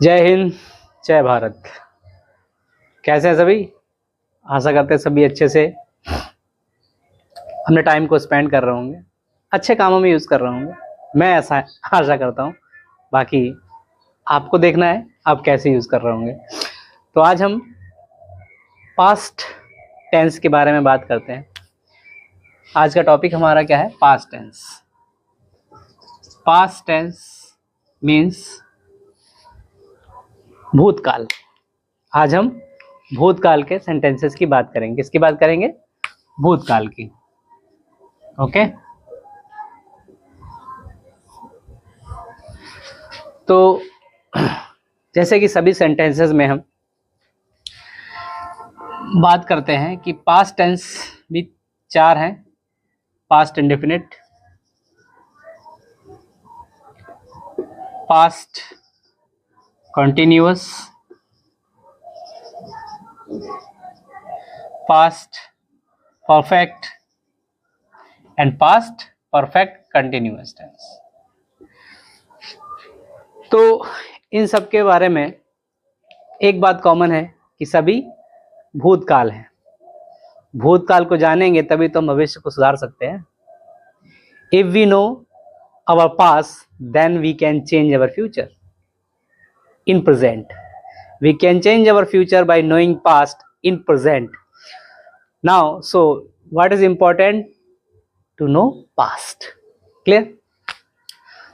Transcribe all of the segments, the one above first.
जय हिंद, जय भारत। कैसे हैं सभी? आशा करते हैं सभी अच्छे से अपने टाइम को स्पेंड कर रहे होंगे, अच्छे कामों में यूज़ कर रहे होंगे। मैं ऐसा आशा करता हूँ। बाकी आपको देखना है आप कैसे यूज़ कर रहे होंगे। तो आज हम पास्ट टेंस के बारे में बात करते हैं। आज का टॉपिक हमारा क्या है? Past tense. Past tense means भूतकाल। आज हम भूतकाल के सेंटेंसेस की बात करेंगे। किसकी बात करेंगे? भूतकाल की। ओके। तो जैसे कि सभी सेंटेंसेस में हम बात करते हैं कि पास्ट टेंस भी 4 हैं। Past indefinite, past continuous, past perfect and past perfect continuous tense. तो इन सब के बारे में एक बात कॉमन है कि सभी भूतकाल हैं। भूतकाल को जानेंगे तभी तो हम भविष्य को सुधार सकते हैं। If we know our past, then we can change our future. In present, we can change our future by knowing past in present. Now, so what is important? To know past. Clear?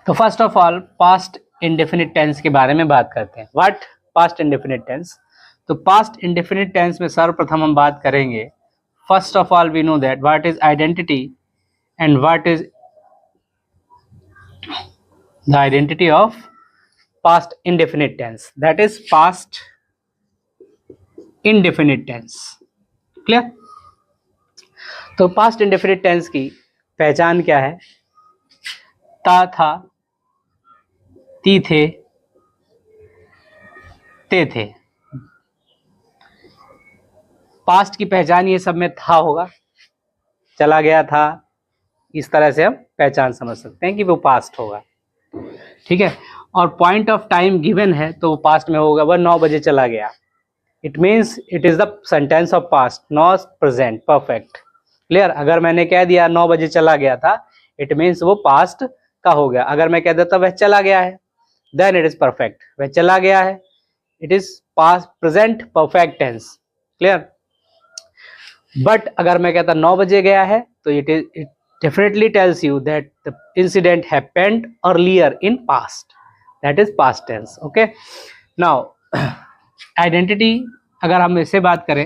तो first of all, past indefinite tense के बारे में बात करते हैं. What past indefinite tense? तो past indefinite tense में सर्वप्रथम हम बात करेंगे. First of all, we know that what is identity and what is the identity of past indefinite tense, that is past indefinite tense. Clear? तो past indefinite tense की पहचान क्या है? ता, था, ती, थे, ते, थे। पास्ट की पहचान ये सब में था होगा, चला गया था, इस तरह से हम पहचान समझ सकते हैं कि वो पास्ट होगा। ठीक है। और पॉइंट ऑफ टाइम गिवन है तो वो पास्ट में होगा। वह 9 बजे चला गया। It means it is the sentence of past, not present perfect. Clear? अगर मैंने कह दिया 9 बजे चला गया था, इट मीन्स वो पास्ट का हो गया। अगर मैं कह देता वह चला गया है, देन इट इज परफेक्ट। वह चला गया है, it is past present perfect tense. Clear? But अगर मैं कहता 9 बजे गया है तो it definitely tells you that the incident happened earlier in past, that is past tense. Okay, now identity अगर हम इससे बात करें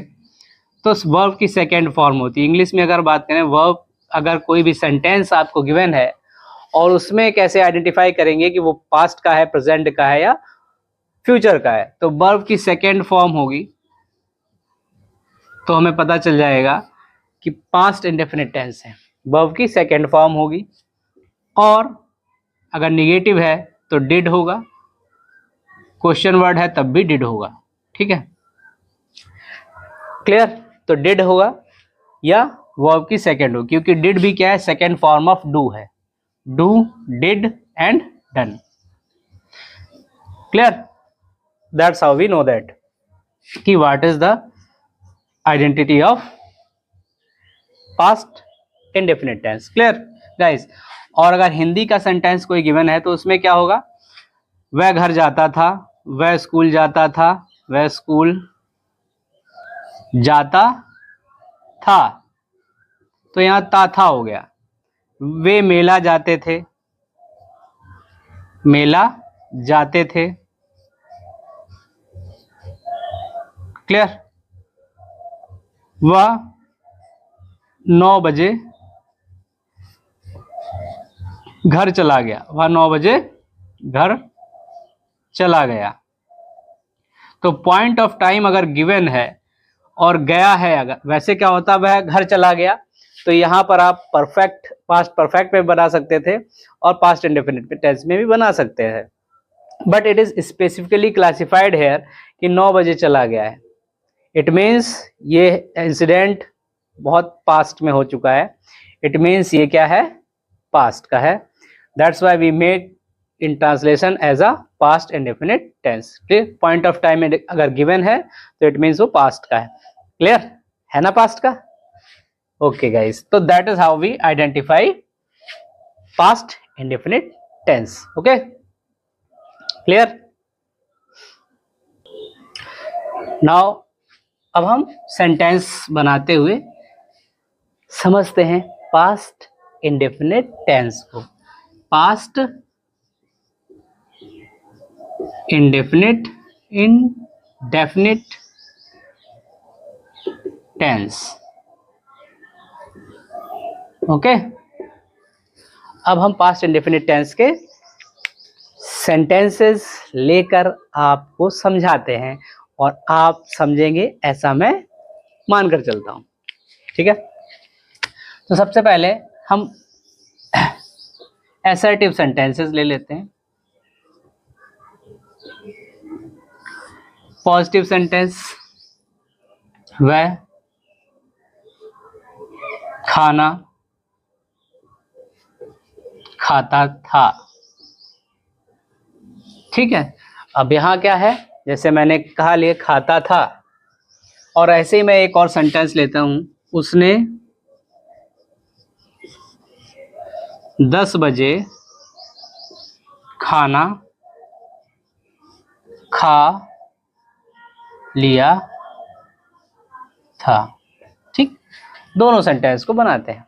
तो वर्ब की सेकेंड फॉर्म होती है। इंग्लिश में अगर बात करें, वर्ब अगर कोई भी सेंटेंस आपको गिवन है और उसमें कैसे आइडेंटिफाई करेंगे कि वो पास्ट का है, प्रेजेंट का है या फ्यूचर का है, तो वर्ब की सेकेंड फॉर्म होगी तो हमें पता चल जाएगा कि पास्ट इंडेफिनिट टेंस है। वर्ब की सेकेंड फॉर्म होगी। और अगर निगेटिव है तो डिड होगा, क्वेश्चन वर्ड है तब भी डिड होगा। ठीक है, क्लियर? तो डिड होगा या वर्ब की सेकेंड होगी, क्योंकि डिड भी क्या है? सेकेंड फॉर्म ऑफ डू है। Do, did and done. Clear? That's how we know that कि what is the identity of past indefinite tense. Clear guys? और अगर हिंदी का सेंटेंस कोई गिवन है तो उसमें क्या होगा? वह घर जाता था, वह स्कूल जाता था, वह स्कूल जाता था, तो यहां था हो गया। वे मेला जाते थे, मेला जाते थे। क्लियर? वह 9 बजे घर चला गया, वह 9 बजे घर चला गया। तो पॉइंट ऑफ टाइम अगर गिवन है और गया है, अगर वैसे क्या होता, वह घर चला गया, तो यहां पर आप परफेक्ट, पास्ट परफेक्ट में बना सकते थे और पास्ट इंडेफिनिट टेंस में भी बना सकते हैं। But it is specifically classified here कि 9 बजे चला गया है। इट मीन्स ये इंसिडेंट बहुत पास्ट में हो चुका है। इट मीन्स ये क्या है? पास्ट का है। That's why we make in translation as a past indefinite tense. Clear? Point of time अगर गिवन है तो इट मीन्स वो पास्ट का है। क्लियर है ना पास्ट का? ओके गाइस, तो that is how we identify past indefinite tense. Okay, clear? Now अब हम सेंटेंस बनाते हुए समझते हैं पास्ट इंडेफिनिट टेंस को। Past indefinite tense. ओके, अब हम पास्ट इंडेफिनिट टेंस के सेंटेंसेस लेकर आपको समझाते हैं और आप समझेंगे ऐसा मैं मानकर चलता हूं। ठीक है, तो सबसे पहले हम असर्टिव सेंटेंसेस ले लेते हैं। पॉजिटिव सेंटेंस, वह खाना खाता था। ठीक है, अब यहां क्या है, जैसे मैंने कहा लिए खाता था, और ऐसे ही मैं एक और सेंटेंस लेता हूं, उसने 10 बजे खाना खा लिया था। ठीक, दोनों सेंटेंस को बनाते हैं।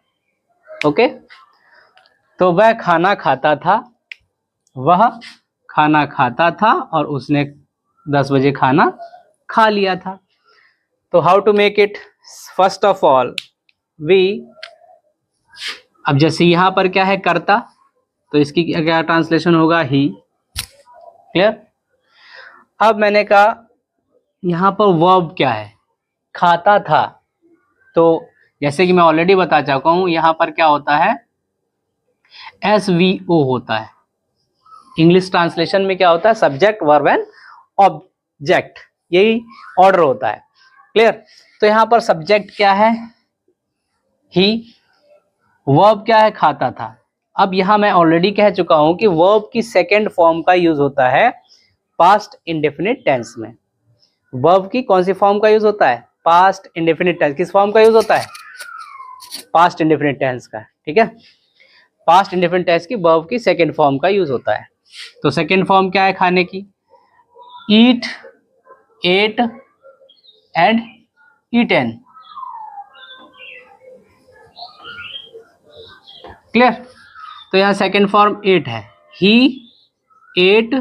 ओके, तो वह खाना खाता था, वह खाना खाता था, और उसने 10 बजे खाना खा लिया था। तो how to make it? First of all we, अब जैसे यहां पर क्या है, करता, तो इसकी क्या ट्रांसलेशन होगा? ही। क्लियर? अब मैंने कहा यहां पर वर्ब क्या है? खाता था। तो जैसे कि मैं ऑलरेडी बता चुका हूं, यहां पर क्या होता है? SVO होता है। इंग्लिश ट्रांसलेशन में क्या होता है? सब्जेक्ट, वर्ब एंड ऑब्जेक्ट, यही ऑर्डर होता है। क्लियर? तो यहां पर सब्जेक्ट क्या है? ही। वर्ब क्या है? खाता था। अब यहां मैं ऑलरेडी कह चुका हूं कि वर्ब की सेकेंड फॉर्म का यूज होता है पास्ट इंडेफिनिट टेंस में। वर्ब की कौन सी फॉर्म का यूज होता है? Past indefinite tense. किस फॉर्म का यूज होता है? पास्ट इंडेफिनिट टेंस का। ठीक है, पास्ट इंडेफिनिट टेंस की वर्ब की सेकेंड फॉर्म का यूज होता है। तो सेकेंड फॉर्म क्या है खाने की? Eat, ate and eaten. Clear? तो यहां सेकेंड फॉर्म एट है। He ate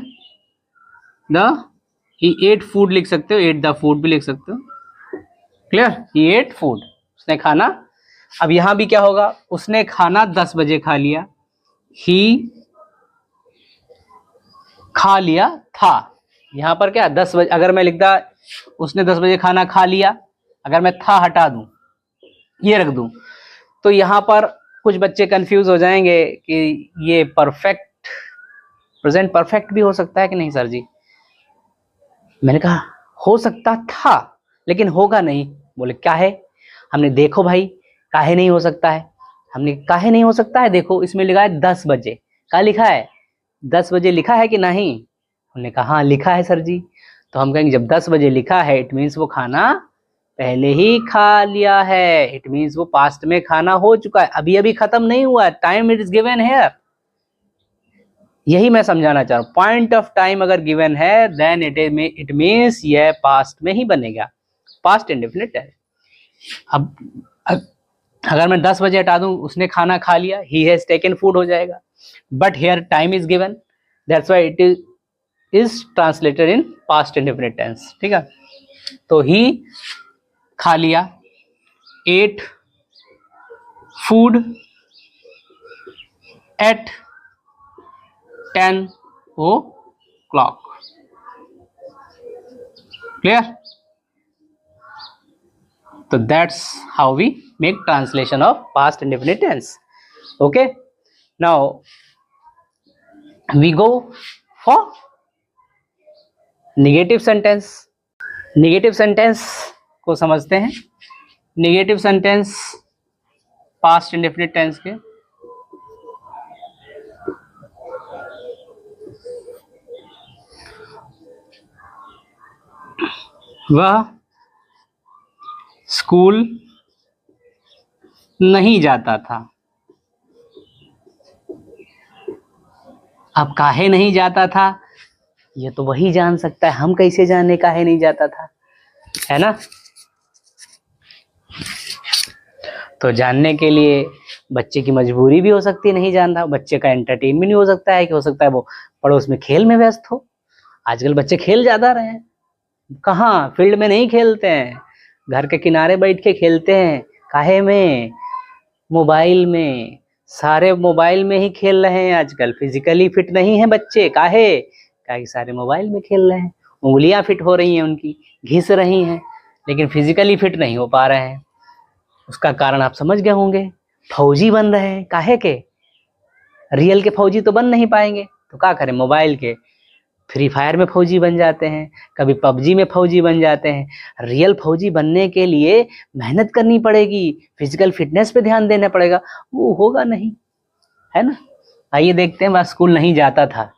he ate food लिख सकते हो, एट द फूड भी लिख सकते हो। क्लियर? ही एट फूड, उसने खाना। अब यहां भी क्या होगा? उसने खाना 10 बजे खा लिया। ही खा लिया था। यहां पर क्या 10 बजे, अगर मैं लिखता उसने 10 बजे खाना खा लिया, अगर मैं था हटा दूं, ये रख दूं, तो यहां पर कुछ बच्चे कंफ्यूज हो जाएंगे कि ये परफेक्ट, प्रेजेंट परफेक्ट भी हो सकता है कि नहीं सर जी? मैंने कहा हो सकता था, लेकिन होगा नहीं। बोले क्या है? हमने देखो भाई, काहे नहीं हो सकता है? हमने काहे नहीं हो सकता है, देखो इसमें लिखा है 10 बजे। क्या लिखा है? 10 बजे लिखा है कि नहीं? हमने कहा हाँ लिखा है सर जी। तो हम कहेंगे जब 10 बजे लिखा है, इट मीन्स वो खाना पहले ही खा लिया है। इट मीन्स वो पास्ट में खाना हो चुका है, अभी अभी खत्म नहीं हुआ है। Time it is given here. यही मैं समझाना चाह रहा हूं। पॉइंट ऑफ टाइम अगर गिवन है, देन इट मीन्स यह पास्ट में ही बनेगा, पास्ट इंडेफिनिट है। अब अगर मैं 10 बजे हटा दूं, उसने खाना खा लिया, ही हैज टेकन फूड हो जाएगा। But here time is given, that's why it is translated in past indefinite tense. ठीक है, तो ही खा लिया, ate food at 10 o'clock। Clear? तो that's how we make translation of past indefinite tense. Okay, now we go for negative sentence. Negative sentence को समझते हैं। Negative sentence past indefinite tense के। वह स्कूल नहीं जाता था। अब काहे नहीं जाता था, ये तो वही जान सकता है, हम कैसे जाने काहे नहीं जाता था, है ना। तो जानने के लिए बच्चे की मजबूरी भी हो सकती है नहीं जानना, बच्चे का एंटरटेनमेंट भी हो सकता है कि हो सकता है वो पड़ोस में खेल में व्यस्त हो। आजकल बच्चे खेल ज्यादा रहे हैं, कहाँ फील्ड में नहीं खेलते हैं, घर के किनारे बैठ के खेलते हैं। काहे में, मोबाइल में, सारे मोबाइल में ही खेल रहे हैं आजकल। फिजिकली फिट नहीं है बच्चे, काहे काहे सारे मोबाइल में खेल रहे हैं। उंगलियां फिट हो रही हैं उनकी, घिस रही हैं, लेकिन फिजिकली फिट नहीं हो पा रहे हैं। उसका कारण आप समझ गए होंगे, फौजी बन रहे हैं। काहे के, रियल के फौजी तो बन नहीं पाएंगे, तो क्या करें, मोबाइल के फ्री फायर में फौजी बन जाते हैं, कभी पबजी में फौजी बन जाते हैं। रियल फौजी बनने के लिए मेहनत करनी पड़ेगी, फिजिकल फिटनेस पे ध्यान देना पड़ेगा, वो होगा नहीं, है ना। आइए देखते हैं, वह स्कूल नहीं जाता था।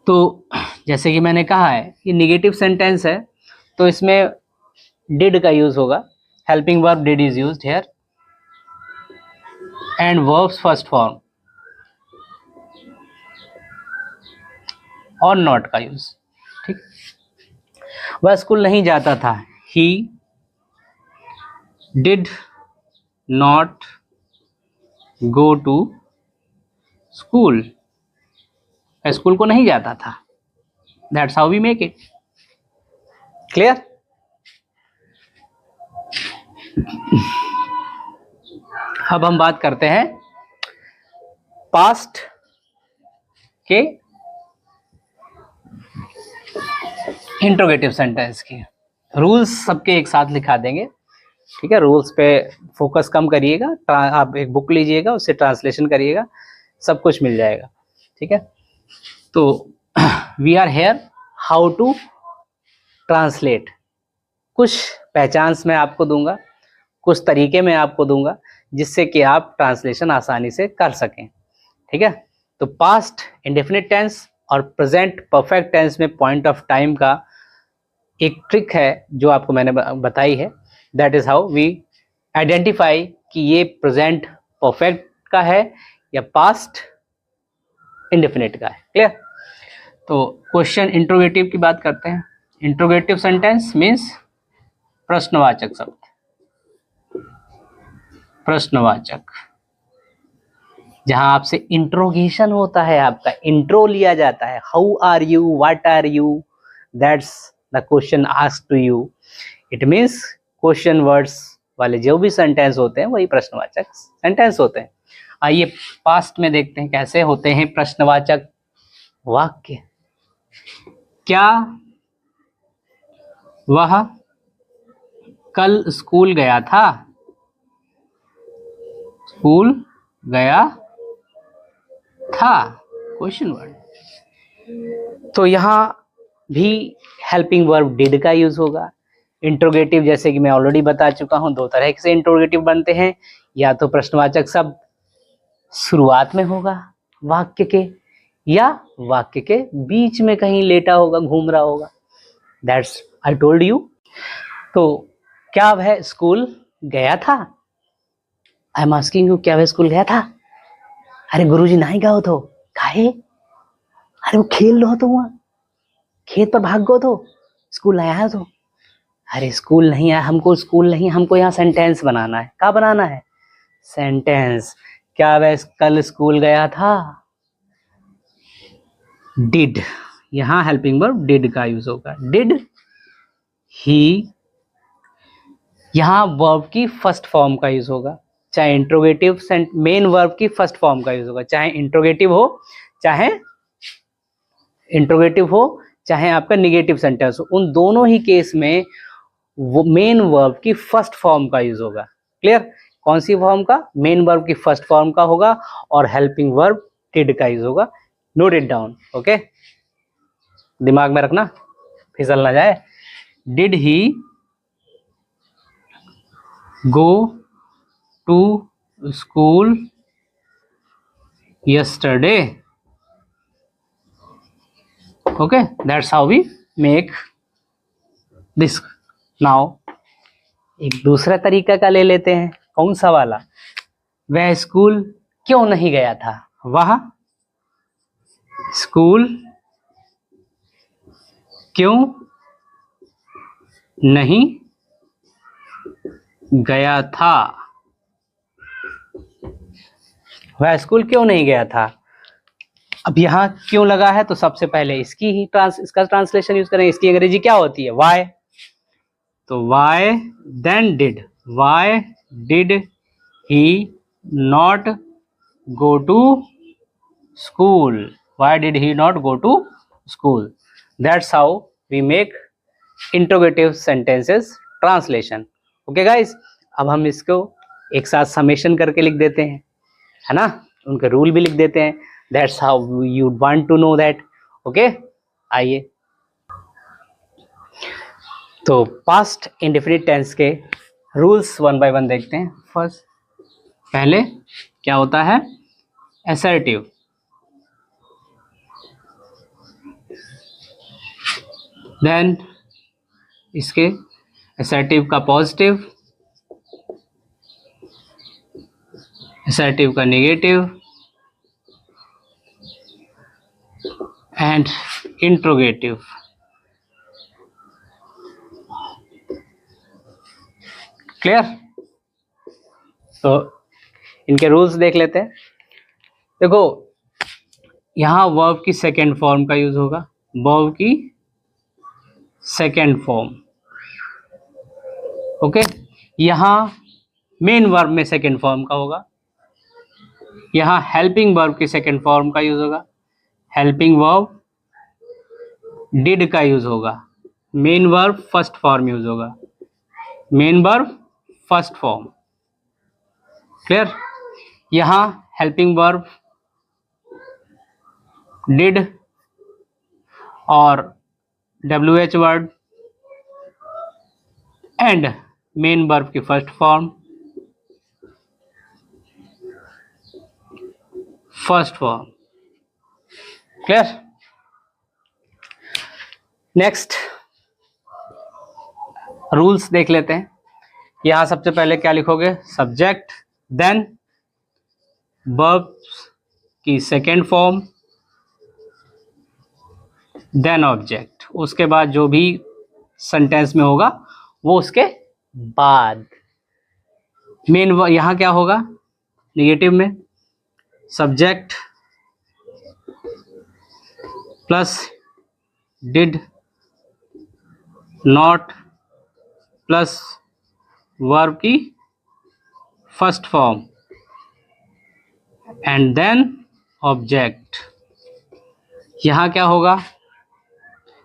तो जैसे कि मैंने कहा है ये निगेटिव सेंटेंस है, तो इसमें डिड का यूज होगा। Helping verb did is used here, and verbs first form और नॉट का यूज। ठीक, वह स्कूल नहीं जाता था। He did not go to school, school को नहीं जाता था। That's how we make it clear. अब हम बात करते हैं पास्ट के इंट्रोगेटिव सेंटेंस की। रूल्स सबके एक साथ लिखा देंगे, ठीक है। रूल्स पे फोकस कम करिएगा, आप एक बुक लीजिएगा, उससे ट्रांसलेशन करिएगा, सब कुछ मिल जाएगा, ठीक है। तो we are here how to translate. कुछ पहचान्स मैं आपको दूंगा, कुछ तरीके मैं आपको दूंगा, जिससे कि आप ट्रांसलेशन आसानी से कर सकें, ठीक है। तो पास्ट इंडेफिनिट टेंस और प्रेजेंट परफेक्ट टेंस में पॉइंट ऑफ टाइम का एक ट्रिक है जो आपको मैंने बताई है। That is how we identify कि ये प्रेजेंट परफेक्ट का है या पास्ट इंडेफिनिट का है। क्लियर। तो क्वेश्चन इंट्रोगेटिव की बात करते हैं। इंट्रोगेटिव सेंटेंस मीन्स प्रश्नवाचक शब्द, प्रश्नवाचक, जहां आपसे इंट्रोगेशन होता है, आपका इंट्रो लिया जाता है। How are you, what are you, that's the question asked to you. It means question words वाले जो भी सेंटेंस होते हैं वही प्रश्नवाचक सेंटेंस होते हैं। आइए पास्ट में देखते हैं कैसे होते हैं प्रश्नवाचक वाक्य। क्या वह कल स्कूल गया था, स्कूल गया था, क्वेश्चन वर्ड। तो यहां भी हेल्पिंग वर्ब डिड का यूज होगा। इंट्रोगेटिव जैसे कि मैं ऑलरेडी बता चुका हूं, दो तरह से इंट्रोगेटिव बनते हैं, या तो प्रश्नवाचक शब्द शुरुआत में होगा वाक्य के, या वाक्य के बीच में कहीं लेटा होगा, घूम रहा होगा। That's I told you. तो क्या वह स्कूल गया था, आई एम आस्किंग यू, क्या वह स्कूल गया था। अरे गुरुजी नहीं गए तो काहे, अरे वो खेल रहो तो वहां खेत पर भाग गो तो स्कूल नहीं आया तो। अरे स्कूल नहीं आया, हमको स्कूल नहीं, हमको यहाँ सेंटेंस बनाना है। क्या बनाना है, सेंटेंस। क्या वह कल स्कूल गया था, डिड, यहां हेल्पिंग वर्ब डिड का यूज होगा। डिड ही, यहां वर्ब की फर्स्ट फॉर्म का यूज होगा, चाहे इंट्रोगेटिव मेन वर्ब की फर्स्ट फॉर्म का यूज होगा, चाहे इंट्रोगेटिव हो चाहे आपका निगेटिव सेंटेंस हो, उन दोनों ही केस में वो मेन वर्ब की फर्स्ट फॉर्म का यूज होगा। क्लियर। कौन सी फॉर्म का, मेन वर्ब की फर्स्ट फॉर्म का होगा, और हेल्पिंग वर्ब डिड का यूज होगा। नोट इट डाउन, ओके, दिमाग में रखना, फिसल ना जाए। Did he go to school yesterday, okay, that's how we make this. Now एक दूसरा तरीका का ले लेते हैं। कौन सा वाला? वह स्कूल क्यों नहीं गया था? वह स्कूल क्यों नहीं गया था? वह स्कूल क्यों नहीं गया था? अब यहाँ क्यों लगा है तो सबसे पहले इसका ट्रांसलेशन यूज करेंगे। इसकी अंग्रेजी क्या होती है? वाई। तो why then did. Why did he not go to school? Why did he not go to school? That's how we make interrogative sentences translation. Okay guys, अब हम इसको एक साथ समेशन करके लिख देते हैं, है ना? उनके रूल भी लिख देते हैं। That's how you want to know that. Okay, आइए तो पास्ट इंडेफिनिट टेंस के रूल्स वन बाय वन देखते हैं। फर्स्ट, पहले क्या होता है? असर्टिव। देन इसके असर्टिव का पॉजिटिव, असर्टिव का नेगेटिव एंड इंट्रोगेटिव। क्लियर? तो इनके रूल्स देख लेते हैं। देखो, यहां वर्ब की सेकेंड फॉर्म का यूज होगा। वर्ब की सेकेंड फॉर्म। ओके, यहां मेन वर्ब में सेकेंड फॉर्म का होगा। यहां हेल्पिंग वर्ब की सेकेंड फॉर्म का यूज होगा। हेल्पिंग वर्ब डिड का यूज होगा। Main verb first form use होगा। Main verb first form. Clear? यहां हेल्पिंग वर्ब डिड और WH word and main verb की first form, first form. Clear? Next rules देख लेते हैं। यहां सबसे पहले क्या लिखोगे? सब्जेक्ट, देन वर्ब की सेकेंड फॉर्म, देन ऑब्जेक्ट। उसके बाद जो भी सेंटेंस में होगा वो उसके बाद। मेन यहां क्या होगा? नेगेटिव में subject plus did not plus verb की first form and then object. यहां क्या होगा?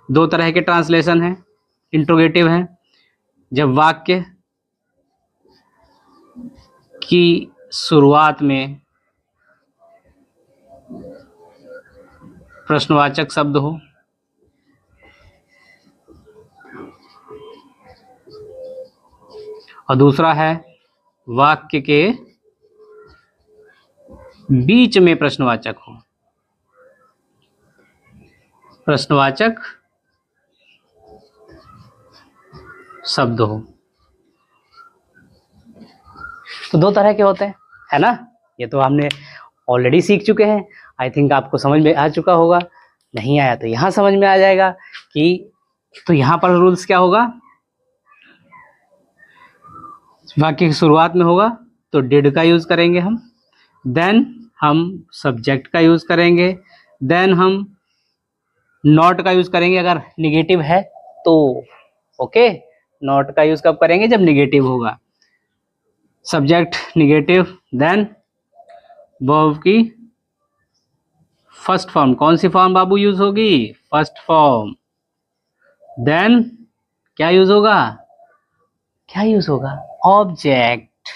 दो तरह के ट्रांसलेशन हैं, इंट्रोगेटिव हैं। जब वाक्य की शुरुआत में प्रश्नवाचक शब्द हो, और दूसरा है वाक्य के बीच में प्रश्नवाचक हो। प्रश्नवाचक शब्द हो। तो दो तरह के होते हैं, है ना? ये तो हमने ऑलरेडी सीख चुके हैं। आई थिंक आपको समझ में आ चुका होगा। नहीं आया तो यहाँ समझ में आ जाएगा कि तो यहाँ पर रूल्स क्या होगा? वाक्य की शुरुआत में होगा तो डिड का यूज करेंगे हम, देन हम सब्जेक्ट का यूज करेंगे, देन हम नॉट का यूज करेंगे अगर निगेटिव है तो। ओके, नॉट का यूज कब करेंगे? जब निगेटिव होगा। सब्जेक्ट निगेटिव, देन वर्ब की फर्स्ट फॉर्म। कौन सी फॉर्म बाबू यूज होगी? First form. देन क्या यूज होगा? क्या यूज होगा? ऑब्जेक्ट।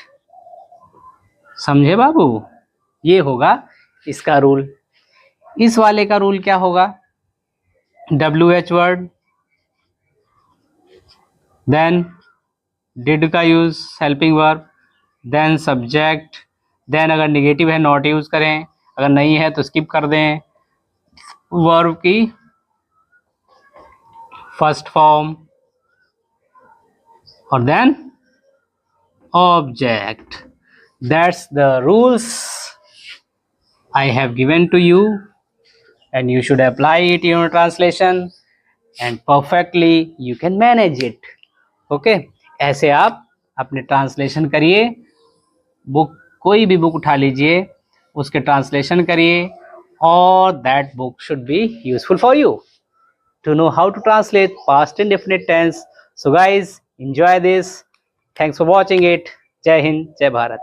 समझे बाबू? ये होगा इसका रूल। इस वाले का रूल क्या होगा? WH वर्ड, देन डिड का use helping verb, then subject, then अगर निगेटिव है नॉट यूज करें, अगर नहीं है तो स्किप कर दें। वर्ब की first form, or then object. That's the rules I have given to you, and you should apply it in your translation and perfectly you can manage it. Okay, ऐसे आप अपने ट्रांसलेशन करिए, book कोई भी book उठा लीजिए, उसके translation करिए, और that book should be useful for you to know how to translate past indefinite tense. So guys, enjoy this. Thanks for watching it. Jai Hind, Jai Bharat.